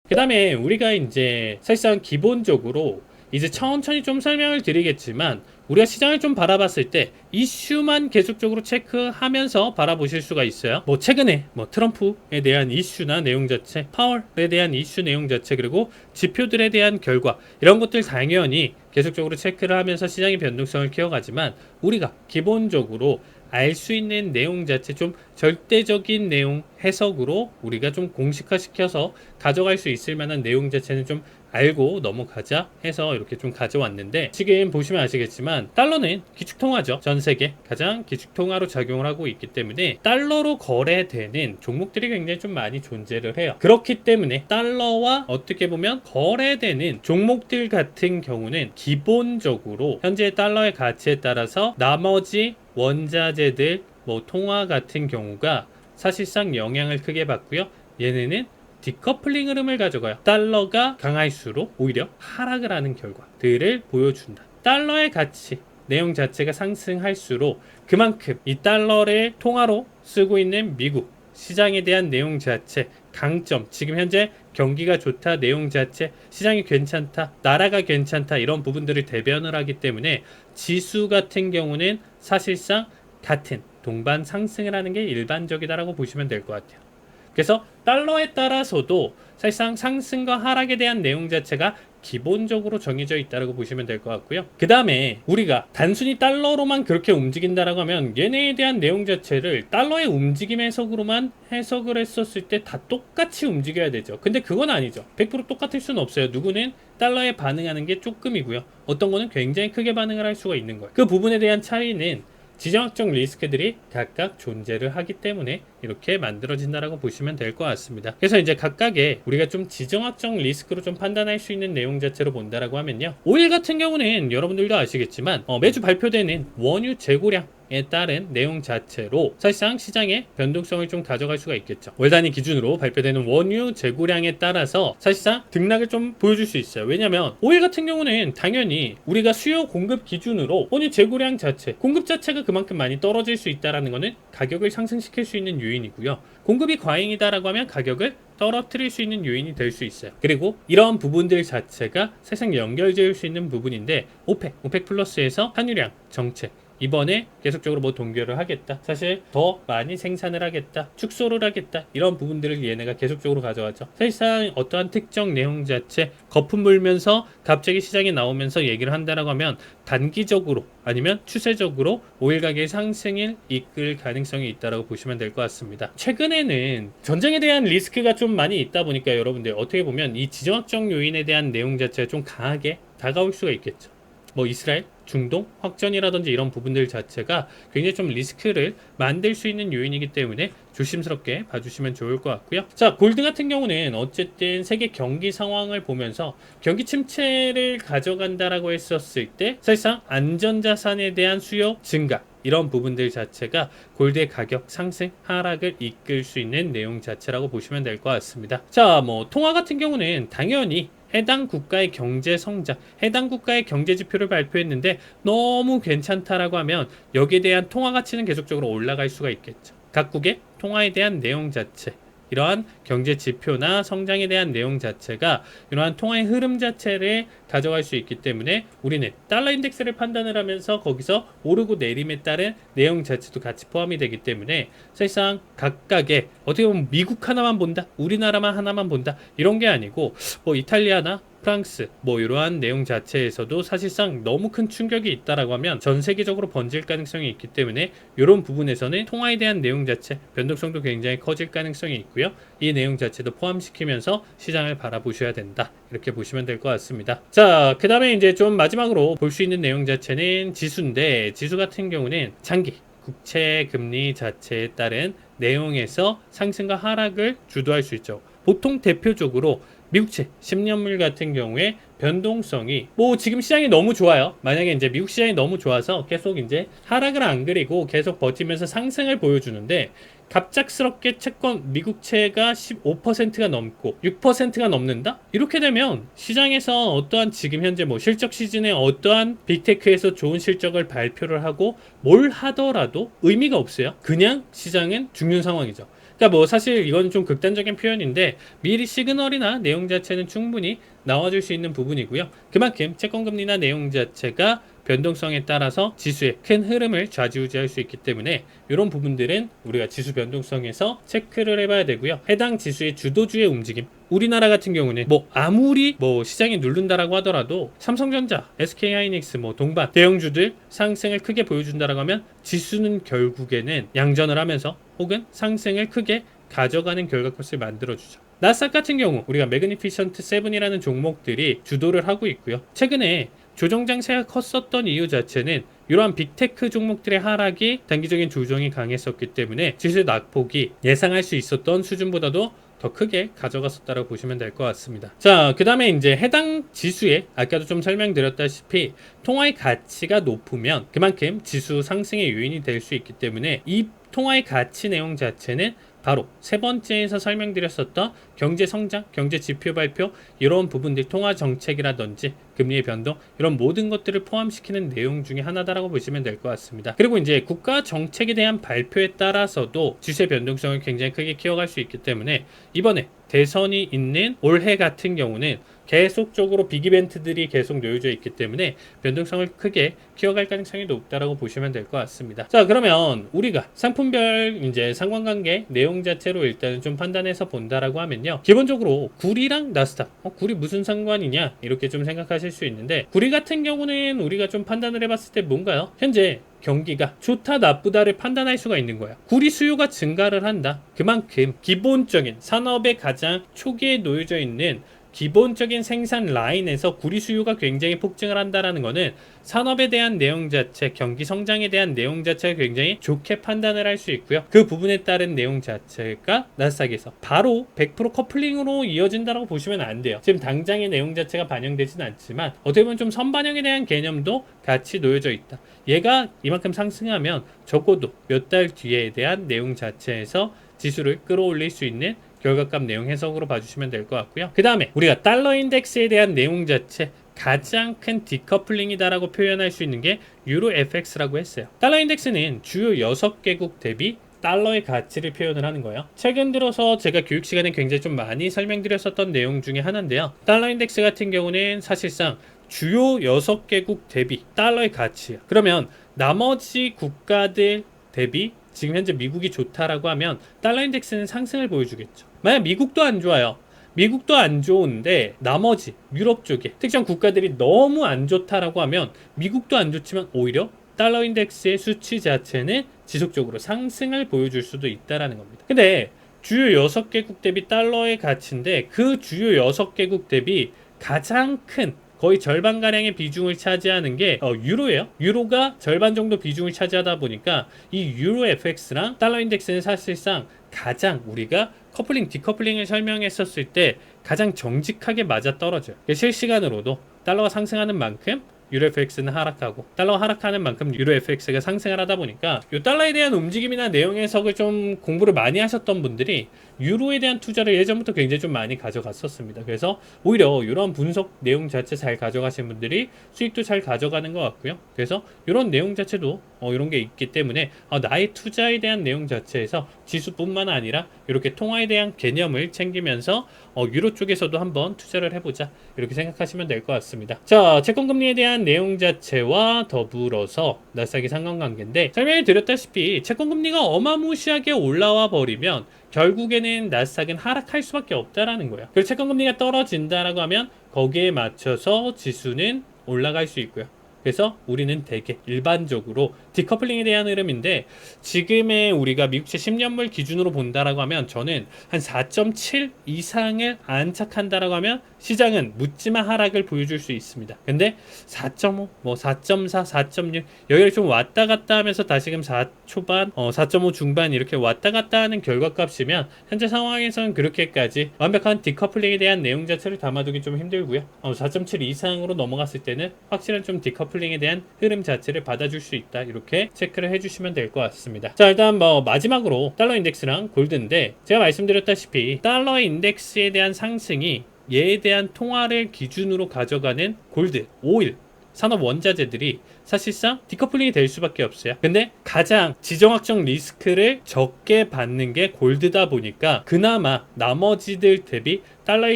그 다음에 우리가 이제 사실상 기본적으로 이제 천천히 좀 설명을 드리겠지만, 우리가 시장을 좀 바라봤을 때 이슈만 계속적으로 체크하면서 바라보실 수가 있어요. 뭐 최근에 뭐 트럼프에 대한 이슈나 내용 자체, 파월에 대한 이슈 내용 자체, 그리고 지표들에 대한 결과, 이런 것들 당연히 계속적으로 체크를 하면서 시장의 변동성을 키워가지만, 우리가 기본적으로 알 수 있는 내용 자체, 좀 절대적인 내용 해석으로 우리가 좀 공식화시켜서 가져갈 수 있을 만한 내용 자체는 좀 알고 넘어가자 해서 이렇게 좀 가져왔는데, 지금 보시면 아시겠지만 달러는 기축통화죠. 전 세계 가장 기축통화로 작용을 하고 있기 때문에 달러로 거래되는 종목들이 굉장히 좀 많이 존재를 해요. 그렇기 때문에 달러와 어떻게 보면 거래되는 종목들 같은 경우는 기본적으로 현재 달러의 가치에 따라서 나머지 원자재들, 뭐 통화 같은 경우가 사실상 영향을 크게 받고요. 얘네는 디커플링 흐름을 가져가요. 달러가 강할수록 오히려 하락을 하는 결과들을 보여준다. 달러의 가치, 내용 자체가 상승할수록 그만큼 이 달러를 통화로 쓰고 있는 미국 시장에 대한 내용 자체, 강점, 지금 현재 경기가 좋다, 내용 자체, 시장이 괜찮다, 나라가 괜찮다, 이런 부분들을 대변을 하기 때문에 지수 같은 경우는 사실상 같은 동반 상승을 하는 게 일반적이다라고 보시면 될 것 같아요. 그래서 달러에 따라서도 사실상 상승과 하락에 대한 내용 자체가 기본적으로 정해져 있다고 보시면 될 것 같고요. 그 다음에 우리가 단순히 달러로만 그렇게 움직인다라고 하면 얘네에 대한 내용 자체를 달러의 움직임 해석으로만 해석을 했었을 때 다 똑같이 움직여야 되죠. 근데 그건 아니죠. 100% 똑같을 수는 없어요. 누구는 달러에 반응하는 게 조금이고요. 어떤 거는 굉장히 크게 반응을 할 수가 있는 거예요. 그 부분에 대한 차이는 지정학적 리스크들이 각각 존재를 하기 때문에 이렇게 만들어진다라고 보시면 될 것 같습니다. 그래서 이제 각각의 우리가 좀 지정학적 리스크로 좀 판단할 수 있는 내용 자체로 본다라고 하면요, 오일 같은 경우는 여러분들도 아시겠지만 매주 발표되는 원유 재고량에 따른 내용 자체로 사실상 시장의 변동성을 좀 가져갈 수가 있겠죠. 월 단위 기준으로 발표되는 원유 재고량에 따라서 사실상 등락을 좀 보여줄 수 있어요. 왜냐면 오일 같은 경우는 당연히 우리가 수요 공급 기준으로 원유 재고량 자체, 공급 자체가 그만큼 많이 떨어질 수 있다는 것은 가격을 상승시킬 수 있는 요인이고요. 공급이 과잉이다라고 하면 가격을 떨어뜨릴 수 있는 요인이 될 수 있어요. 그리고 이런 부분들 자체가 사실상 연결될 수 있는 부분인데, 오펙 플러스에서 환유량 정책, 이번에 계속적으로 뭐 동결을 하겠다, 사실 더 많이 생산을 하겠다, 축소를 하겠다, 이런 부분들을 얘네가 계속적으로 가져가죠. 사실상 어떠한 특정 내용 자체 거품 불면서 갑자기 시장에 나오면서 얘기를 한다라고 하면 단기적으로 아니면 추세적으로 오일 가격의 상승을 이끌 가능성이 있다라고 보시면 될 것 같습니다. 최근에는 전쟁에 대한 리스크가 좀 많이 있다 보니까 여러분들 어떻게 보면 이 지정학적 요인에 대한 내용 자체가 좀 강하게 다가올 수가 있겠죠. 뭐 이스라엘, 중동 확전이라든지 이런 부분들 자체가 굉장히 좀 리스크를 만들 수 있는 요인이기 때문에 조심스럽게 봐주시면 좋을 것 같고요. 자, 골드 같은 경우는 어쨌든 세계 경기 상황을 보면서 경기 침체를 가져간다라고 했었을 때 사실상 안전자산에 대한 수요 증가, 이런 부분들 자체가 골드의 가격 상승, 하락을 이끌 수 있는 내용 자체라고 보시면 될 것 같습니다. 자, 뭐 통화 같은 경우는 당연히 해당 국가의 경제 성장, 해당 국가의 경제 지표를 발표했는데 너무 괜찮다라고 하면 여기에 대한 통화 가치는 계속적으로 올라갈 수가 있겠죠. 각국의 통화에 대한 내용 자체, 이러한 경제 지표나 성장에 대한 내용 자체가 이러한 통화의 흐름 자체를 가져갈 수 있기 때문에 우리는 달러 인덱스를 판단을 하면서 거기서 오르고 내림에 따른 내용 자체도 같이 포함이 되기 때문에 사실상 각각의 어떻게 보면 미국 하나만 본다, 우리나라만 하나만 본다, 이런 게 아니고 뭐 이탈리아나 프랑스, 뭐 이러한 내용 자체에서도 사실상 너무 큰 충격이 있다라고 하면 전 세계적으로 번질 가능성이 있기 때문에 이런 부분에서는 통화에 대한 내용 자체 변동성도 굉장히 커질 가능성이 있고요. 이 내용 자체도 포함시키면서 시장을 바라보셔야 된다, 이렇게 보시면 될 것 같습니다. 자, 그 다음에 이제 좀 마지막으로 볼 수 있는 내용 자체는 지수인데, 지수 같은 경우는 장기 국채 금리 자체에 따른 내용에서 상승과 하락을 주도할 수 있죠. 보통 대표적으로 미국채 10년물 같은 경우에 변동성이 뭐 지금 시장이 너무 좋아요. 만약에 이제 미국 시장이 너무 좋아서 계속 이제 하락을 안 그리고 계속 버티면서 상승을 보여주는데, 갑작스럽게 채권 미국채가 15%가 넘고 6%가 넘는다? 이렇게 되면 시장에서 어떠한 지금 현재 뭐 실적 시즌에 어떠한 빅테크에서 좋은 실적을 발표를 하고 뭘 하더라도 의미가 없어요. 그냥 시장은 죽는 상황이죠. 그러니까 뭐 사실 이건 좀 극단적인 표현인데 미리 시그널이나 내용 자체는 충분히 나와줄 수 있는 부분이고요. 그만큼 채권금리나 내용 자체가 변동성에 따라서 지수의 큰 흐름을 좌지우지할 수 있기 때문에 이런 부분들은 우리가 지수 변동성에서 체크를 해봐야 되고요. 해당 지수의 주도주의 움직임, 우리나라 같은 경우는 뭐 아무리 뭐 시장이 누른다라고 하더라도 삼성전자, SK하이닉스, 뭐 동반 대형주들 상승을 크게 보여준다라고 하면 지수는 결국에는 양전을 하면서 혹은 상승을 크게 가져가는 결과값을 만들어주죠. 나스닥 같은 경우 우리가 매그니피션트 7이라는 종목들이 주도를 하고 있고요. 최근에 조정 장세가 컸었던 이유 자체는 이러한 빅테크 종목들의 하락이 단기적인 조정이 강했었기 때문에 지수의 낙폭이 예상할 수 있었던 수준보다도 더 크게 가져갔었다고 보시면 될 것 같습니다. 자, 그 다음에 이제 해당 지수에 아까도 좀 설명드렸다시피 통화의 가치가 높으면 그만큼 지수 상승의 요인이 될 수 있기 때문에 이 통화의 가치 내용 자체는 바로 세 번째에서 설명드렸었던 경제 성장, 경제 지표 발표 이런 부분들 통화 정책이라든지 금리의 변동 이런 모든 것들을 포함시키는 내용 중에 하나다라고 보시면 될 것 같습니다. 그리고 이제 국가 정책에 대한 발표에 따라서도 지수의 변동성을 굉장히 크게 키워갈 수 있기 때문에 이번에 대선이 있는 올해 같은 경우는 계속적으로 빅 이벤트들이 계속 놓여져 있기 때문에 변동성을 크게 키워갈 가능성이 높다라고 보시면 될 것 같습니다. 자, 그러면 우리가 상품별 이제 상관관계 내용 자체로 일단은 좀 판단해서 본다라고 하면요. 기본적으로 구리랑 나스닥, 구리 무슨 상관이냐 이렇게 좀 생각하실 수 있는데 구리 같은 경우는 우리가 좀 판단을 해봤을 때 뭔가요? 현재 경기가 좋다 나쁘다를 판단할 수가 있는 거야. 구리 수요가 증가를 한다. 그만큼 기본적인 산업의 가장 초기에 놓여져 있는 기본적인 생산 라인에서 구리 수요가 굉장히 폭증을 한다라는 것은 산업에 대한 내용 자체, 경기 성장에 대한 내용 자체가 굉장히 좋게 판단을 할 수 있고요. 그 부분에 따른 내용 자체가 나스닥에서 바로 100% 커플링으로 이어진다고 보시면 안 돼요. 지금 당장의 내용 자체가 반영되진 않지만 어떻게 보면 좀 선반영에 대한 개념도 같이 놓여져 있다. 얘가 이만큼 상승하면 적어도 몇 달 뒤에 대한 내용 자체에서 지수를 끌어올릴 수 있는 결과값 내용 해석으로 봐주시면 될 것 같고요. 그 다음에 우리가 달러 인덱스에 대한 내용 자체 가장 큰 디커플링이다라고 표현할 수 있는 게 유로 FX라고 했어요. 달러 인덱스는 주요 6개국 대비 달러의 가치를 표현을 하는 거예요. 최근 들어서 제가 교육 시간에 굉장히 좀 많이 설명드렸었던 내용 중에 하나인데요. 달러 인덱스 같은 경우는 사실상 주요 6개국 대비 달러의 가치야. 그러면 나머지 국가들 대비 지금 현재 미국이 좋다라고 하면 달러 인덱스는 상승을 보여주겠죠. 만약 미국도 안 좋아요. 미국도 안 좋은데 나머지 유럽 쪽에 특정 국가들이 너무 안 좋다라고 하면 미국도 안 좋지만 오히려 달러 인덱스의 수치 자체는 지속적으로 상승을 보여줄 수도 있다라는 겁니다. 근데 주요 6개국 대비 달러의 가치인데 그 주요 6개국 대비 가장 큰 거의 절반가량의 비중을 차지하는 게 유로예요. 유로가 절반 정도 비중을 차지하다 보니까 이 유로 FX랑 달러 인덱스는 사실상 가장 우리가 커플링, 디커플링을 설명했었을 때 가장 정직하게 맞아 떨어져요. 실시간으로도 달러가 상승하는 만큼 유로 FX는 하락하고 달러가 하락하는 만큼 유로 FX가 상승을 하다 보니까 이 달러에 대한 움직임이나 내용 해석을 좀 공부를 많이 하셨던 분들이 유로에 대한 투자를 예전부터 굉장히 좀 많이 가져갔었습니다. 그래서 오히려 이런 분석 내용 자체 잘 가져가신 분들이 수익도 잘 가져가는 것 같고요. 그래서 이런 내용 자체도 이런 게 있기 때문에 나의 투자에 대한 내용 자체에서 지수뿐만 아니라 이렇게 통화에 대한 개념을 챙기면서 유로 쪽에서도 한번 투자를 해보자 이렇게 생각하시면 될 것 같습니다. 자, 채권금리에 대한 내용 자체와 더불어서 나스닥의 상관관계인데 설명을 드렸다시피 채권금리가 어마무시하게 올라와 버리면 결국에는 나스닥은 하락할 수밖에 없다라는 거예요. 그리고 채권금리가 떨어진다라고 하면 거기에 맞춰서 지수는 올라갈 수 있고요. 그래서 우리는 대개 일반적으로 디커플링에 대한 흐름인데 지금의 우리가 미국채 10년물 기준으로 본다라고 하면 저는 한 4.7 이상을 안착한다라고 하면 시장은 묻지마 하락을 보여줄 수 있습니다. 근데 4.5, 뭐 4.4, 4.6 여기를 좀 왔다 갔다 하면서 다시금 4 초반, 4.5 중반 이렇게 왔다 갔다 하는 결과값이면 현재 상황에서는 그렇게까지 완벽한 디커플링에 대한 내용 자체를 담아두기 좀 힘들고요. 4.7 이상으로 넘어갔을 때는 확실한 좀 디커플링에 대한 흐름 자체를 받아줄 수 있다. 이렇게 체크를 해주시면 될 것 같습니다. 자, 일단 뭐 마지막으로 달러 인덱스랑 골드인데 제가 말씀드렸다시피 달러 인덱스에 대한 상승이 얘에 대한 통화를 기준으로 가져가는 골드, 오일 산업 원자재들이 사실상 디커플링이 될 수밖에 없어요. 근데 가장 지정학적 리스크를 적게 받는 게 골드다 보니까 그나마 나머지들 대비 달러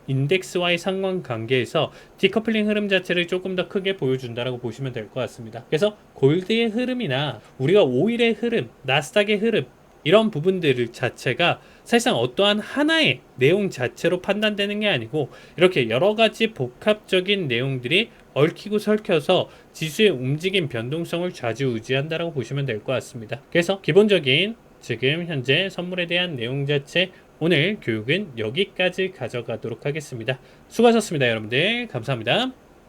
인덱스와의 상관관계에서 디커플링 흐름 자체를 조금 더 크게 보여준다라고 보시면 될 것 같습니다. 그래서 골드의 흐름이나 우리가 오일의 흐름, 나스닥의 흐름 이런 부분들 자체가 사실상 어떠한 하나의 내용 자체로 판단되는 게 아니고 이렇게 여러 가지 복합적인 내용들이 얽히고 설켜서 지수의 움직임 변동성을 좌지우지한다라고 보시면 될 것 같습니다. 그래서 기본적인 지금 현재 선물에 대한 내용 자체 오늘 교육은 여기까지 가져가도록 하겠습니다. 수고하셨습니다, 여러분들. 감사합니다.